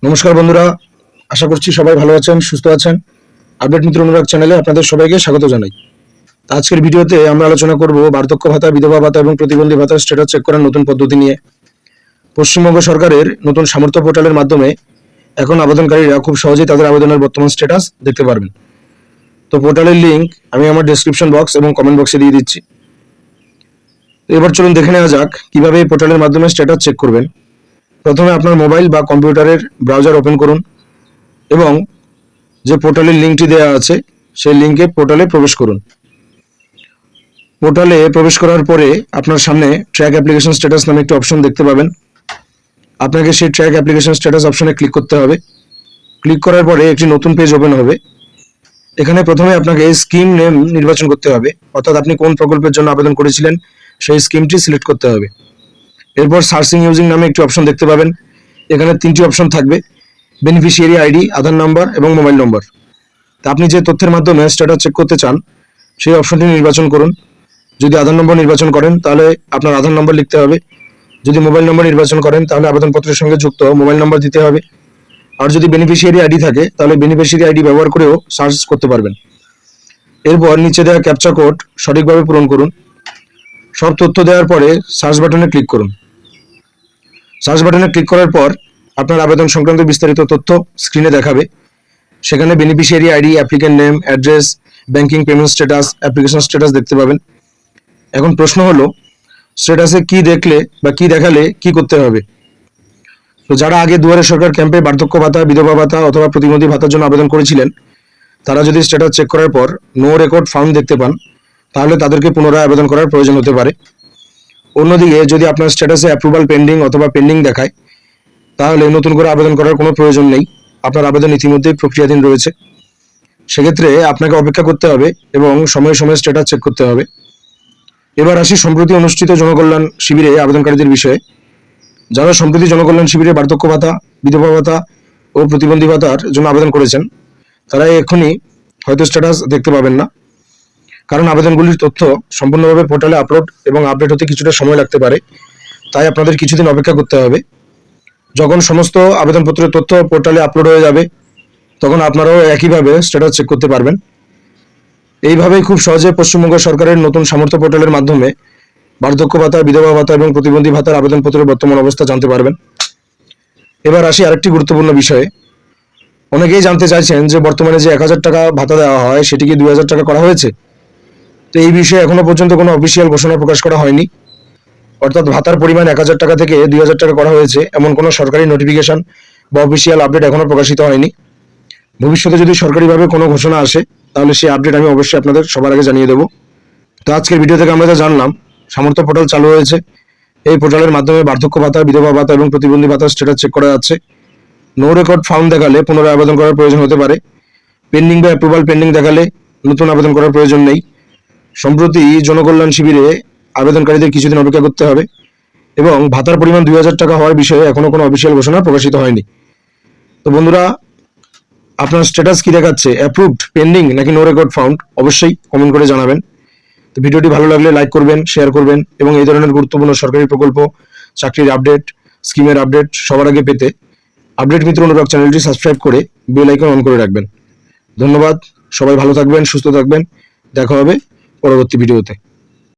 নমস্কার বন্ধুরা, আশা করছি সবাই ভালো আছেন, সুস্থ আছেন। আপডেট মিত্র অনুরাগ চ্যানেলে আপনাদের সবাইকে স্বাগত জানাই। আজকের ভিডিওতে আমরা আলোচনা করব বার্ধক্য ভাতা, বিধবা ভাতা এবং প্রতিবন্ধী ভাতার স্ট্যাটাস চেক করার নতুন পদ্ধতি নিয়ে। পশ্চিমবঙ্গ সরকারের নতুন সামর্থ্য পোর্টালের মাধ্যমে এখন আবেদনকারীরা খুব সহজেই তাদের আবেদনের বর্তমান স্ট্যাটাস দেখতে পারবেন। তো পোর্টালের লিঙ্ক আমি আমার ডেসক্রিপশন বক্স এবং কমেন্ট বক্সে দিয়ে দিচ্ছি। এবার চলুন দেখে নেওয়া যাক কিভাবে এই পোর্টালের মাধ্যমে স্ট্যাটাস চেক করবেন। প্রথমে আপনার মোবাইল বা কম্পিউটারের ব্রাউজার ওপেন করুন এবং যে পোর্টালের লিঙ্কটি দেওয়া আছে সেই লিঙ্কে পোর্টালে প্রবেশ করুন। পোর্টালে প্রবেশ করার পরে আপনার সামনে ট্র্যাক অ্যাপ্লিকেশন স্ট্যাটাস নামে একটি অপশন দেখতে পাবেন। আপনাকে সেই ট্র্যাক অ্যাপ্লিকেশন স্ট্যাটাস অপশনে ক্লিক করতে হবে। ক্লিক করার পরে একটি নতুন পেজ ওপেন হবে। এখানে প্রথমে আপনাকে স্কিম নেম নির্বাচন করতে হবে, অর্থাৎ আপনি কোন প্রকল্পের জন্য আবেদন করেছিলেন সেই স্কিমটি সিলেক্ট করতে হবে। এরপর সার্চিং ইউজিং নামে একটি অপশন দেখতে পাবেন। এখানে তিনটি অপশন থাকবে: বেনিফিশিয়ারি আইডি, আধার নাম্বার এবং মোবাইল নম্বর। তা আপনি যে তথ্যের মাধ্যমে স্ট্যাটাস চেক করতে চান সেই অপশনটি নির্বাচন করুন। যদি আধার নম্বর নির্বাচন করেন তাহলে আপনার আধার নম্বর লিখতে হবে। যদি মোবাইল নম্বর নির্বাচন করেন তাহলে আবেদনপত্রের সঙ্গে যুক্ত মোবাইল নম্বর দিতে হবে। আর যদি বেনিফিশিয়ারি আইডি থাকে তাহলে বেনিফিশিয়ারি আইডি ব্যবহার করেও সার্চ করতে পারবেন। এরপর নিচে দেওয়া ক্যাপচা কোড সঠিকভাবে পূরণ করুন। সব তথ্য দেওয়ার পরে সার্চ বাটনে ক্লিক করুন। সার্চ বাটনে ক্লিক করার পর আপনার আবেদন সংক্রান্ত বিস্তারিত তথ্য স্ক্রিনে দেখাবে। সেখানে beneficiary ID, applicant name, address, banking payment status, application status দেখতে পাবেন। এখন প্রশ্ন হলো, স্ট্যাটাসে কি দেখলে বা কি দেখালে কি করতে হবে? তো যারা আগে দুয়ারে সরকার ক্যাম্পে বার্ধক্য ভাতা, বিধবা ভাতা অথবা প্রতিবন্ধী ভাতার জন্য আবেদন করেছিলেন, তারা যদি স্ট্যাটাস চেক করার পর নো রেকর্ড ফাউন্ড দেখতে পান তাহলে তাদেরকে পুনরায় আবেদন করার প্রয়োজন হতে পারে। অন্যদিকে যদি আপনার স্ট্যাটাসে অ্যাপ্রুভাল পেন্ডিং অথবা পেন্ডিং দেখায় তাহলে নতুন করে আবেদন করার কোনো প্রয়োজন নেই, আপনার আবেদন ইতিমধ্যেই প্রক্রিয়াধীন রয়েছে। সেক্ষেত্রে আপনাকে অপেক্ষা করতে হবে এবং সময়ে সময়ে স্ট্যাটাস চেক করতে হবে। এবার আসি সম্প্রতি অনুষ্ঠিত জনকল্যাণ শিবিরে আবেদনকারীদের বিষয়ে। যারা সম্প্রতি জনকল্যাণ শিবিরে বার্ধক্য ভাতা, বিধবা ভাতা ও প্রতিবন্ধী ভাতার জন্য আবেদন করেছেন তারা এখনই হয়তো স্ট্যাটাস দেখতে পাবেন না, কারণ আবেদনগুলির তথ্য সম্পূর্ণভাবে পোর্টালে আপলোড এবং আপডেট হতে কিছুটা সময় লাগতে পারে। তাই আপনাদের কিছুদিন অপেক্ষা করতে হবে। যখন সমস্ত আবেদনপত্রের তথ্য পোর্টালে আপলোড হয়ে যাবে তখন আপনারাও একইভাবে স্ট্যাটাস চেক করতে পারবেন। এইভাবেই খুব সহজে পশ্চিমবঙ্গ সরকারের নতুন সামর্থ্য পোর্টালের মাধ্যমে বার্ধক্য ভাতা, বিধবা ভাতা এবং প্রতিবন্ধী ভাতার আবেদনপত্রের বর্তমান অবস্থা জানতে পারবেন। এবার আসি আরেকটি গুরুত্বপূর্ণ বিষয়ে। অনেকেই জানতে চাইছেন যে বর্তমানে যে 1000 টাকা ভাতা দেওয়া হয় সেটি কি 2000 টাকা করা হয়েছে? তো এই বিষয়ে এখনো পর্যন্ত কোনো অফিসিয়াল ঘোষণা প্রকাশ করা হয়নি। অর্থাৎ ভাতার পরিমাণ 1000 টাকা থেকে 2000 টাকা করা হয়েছে এমন কোনো সরকারি নোটিফিকেশন বা অফিসিয়াল আপডেট এখনো প্রকাশিত হয়নি। ভবিষ্যতে যদি সরকারিভাবে কোনো ঘোষণা আসে তাহলে সেই আপডেট আমি অবশ্যই আপনাদের সবার আগে জানিয়ে দেবো। তো আজকের ভিডিও থেকে আমরা যা জানলাম, সামর্থ্য পোর্টাল চালু হয়েছে। এই পোর্টালের মাধ্যমে বার্ধক্য ভাতা, বিধবা ভাতা এবং প্রতিবন্ধী ভাতার স্ট্যাটাস চেক করা যাচ্ছে। নো রেকর্ড ফাউন্ড দেখালে পুনরায় আবেদন করার প্রয়োজন হতে পারে। পেন্ডিং বা অ্যাপ্রুভাল পেন্ডিং দেখালে নতুন আবেদন করার প্রয়োজন নেই। সম্প্রতি জনকল্যাণ শিবিরে আবেদনকারীদের কিছুদিন অপেক্ষা করতে হবে এবং ভাতার পরিমাণ 2000 টাকা হওয়ার বিষয়ে এখনো কোনো অফিসিয়াল ঘোষণা প্রকাশিত হয়নি। তো বন্ধুরা, আপনার স্ট্যাটাস কি দেখাচ্ছে? অ্যাপ্রুভড, পেন্ডিং নাকি নো রেকর্ড ফাউন্ড? অবশ্যই কমেন্ট করে জানাবেন। তো ভিডিওটি ভালো লাগলে লাইক করবেন, শেয়ার করবেন এবং এই ধরনের গুরুত্বপূর্ণ সরকারি প্রকল্প, চাকরির আপডেট, স্কিমের আপডেট সবার আগে পেতে আপডেট মিত্র অনুরাগ চ্যানেলটি সাবস্ক্রাইব করে বেল আইকন অন করে রাখবেন। ধন্যবাদ। সবাই ভালো থাকবেন, সুস্থ থাকবেন। দেখা হবে পরবর্তী ভিডিওতে।